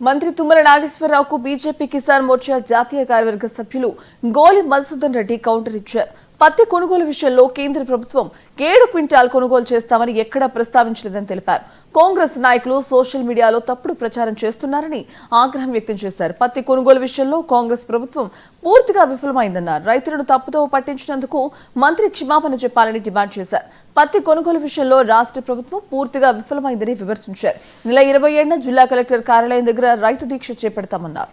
మంత్రి తుమ్మల నాగేశ్వరరావుకు బీజేపీ కిసాన్ మోర్చా జాతీయ కార్యవర్గ సభ్యులు గోలి మధుసూదన్ రెడ్డి కౌంటర్ ఇచ్చారు. పత్తి కొనుగోలు విషయంలో కేంద్ర ప్రభుత్వం 7 క్వింటాల్ కొనుగోలు చేస్తామని ఎక్కడా ప్రస్తావించలేదని తెలిపారు. కాంగ్రెస్ నాయకులు సోషల్ మీడియాలో తప్పుడు ప్రచారం చేస్తున్నారని ఆగ్రహం వ్యక్తం చేశారు. పత్తి కొనుగోలు విషయంలో కాంగ్రెస్ ప్రభుత్వం పూర్తిగా విఫలమైందన్నారు. రైతులను తప్పుదోవ పట్టించినందుకు మంత్రి క్షమాపణ చెప్పాలని డిమాండ్ చేశారు. పత్తి కొనుగోలు విషయంలో రాష్ట్ర ప్రభుత్వం పూర్తిగా విఫలమైందని విమర్శించారు. నెల 27న జిల్లా కలెక్టర్ కార్యాలయం దగ్గర రైతు దీక్ష చేపడతామన్నారు.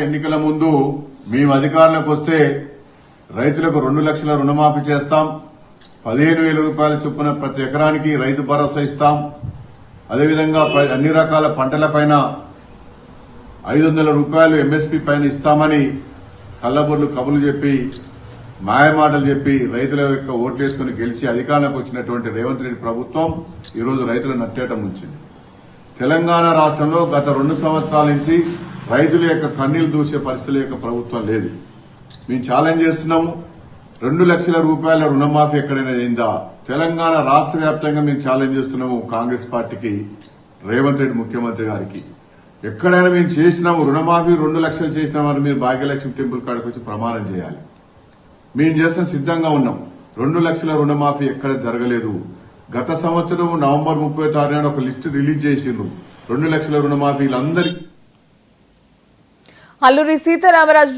ఎన్నికల ముందు మేము అధికారంలోకి వస్తే రైతులకు 2 లక్షల రుణమాఫీ చేస్తాం, 15,000 రూపాయల చొప్పున ప్రతి ఎకరానికి రైతు భరోసా ఇస్తాం, అదేవిధంగా అన్ని రకాల పంటలపైన 500 రూపాయలు ఎంఎస్పీ పైన ఇస్తామని కల్లబొర్లు కబులు చెప్పి మాయమాటలు చెప్పి రైతుల యొక్క ఓట్లేసుకుని గెలిచి అధికారంలోకి వచ్చినటువంటి రేవంత్ రెడ్డి ప్రభుత్వం ఈరోజు రైతుల నట్టేట ముంచింది. తెలంగాణ రాష్ట్రంలో గత 2 సంవత్సరాల నుంచి రైతుల యొక్క కన్నీళ్లు దూసే పరిస్థితుల యొక్క ప్రభుత్వం లేదు. మేము ఛాలెంజ్ చేస్తున్నాము. 2 లక్షల రూపాయల రుణమాఫీ ఎక్కడైనా అయిందా? తెలంగాణ రాష్ట్ర వ్యాప్తంగా మేము ఛాలెంజ్ చేస్తున్నాము కాంగ్రెస్ పార్టీకి, రేవంత్ రెడ్డి ముఖ్యమంత్రి గారికి. ఎక్కడైనా మేము చేసినాము రుణమాఫీ 2 లక్షలు చేసినామని మీరు భాగ్యలక్ష్మి టెంపుల్ కాడికి వచ్చి ప్రమాణం చేయాలి. మేము చేసిన సిద్ధంగా ఉన్నాం. 2 లక్షల రుణమాఫీ ఎక్కడ జరగలేదు. గత సంవత్సరం నవంబర్ 30 ఒక లిస్టు రిలీజ్ చేసిండ్రు 2 లక్షల రుణమాఫీలందరికీ. అల్లూరి సీతారామరాజు